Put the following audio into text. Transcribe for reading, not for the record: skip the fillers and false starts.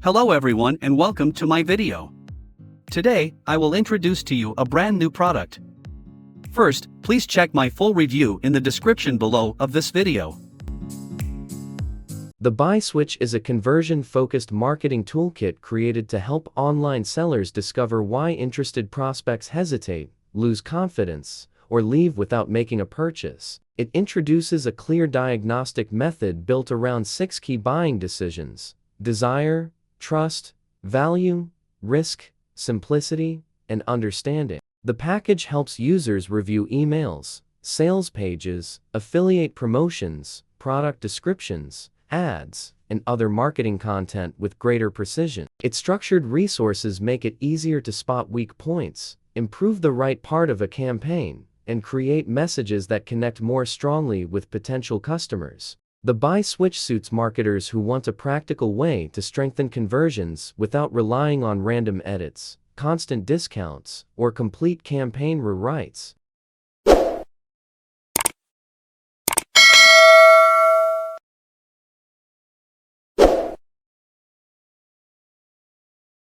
Hello everyone and welcome to my video. Today, I will introduce to you a brand new product. First, please check my full review in the description below of this video. The Buy Switch is a conversion-focused marketing toolkit created to help online sellers discover why interested prospects hesitate, lose confidence, or leave without making a purchase. It introduces a clear diagnostic method built around 6 key buying decisions: desire, trust, value, risk, simplicity, and understanding. The package helps users review emails, sales pages, affiliate promotions, product descriptions, ads, and other marketing content with greater precision. Its structured resources make it easier to spot weak points, improve the right part of a campaign, and create messages that connect more strongly with potential customers. The Buy Switch suits marketers who want a practical way to strengthen conversions without relying on random edits, constant discounts, or complete campaign rewrites.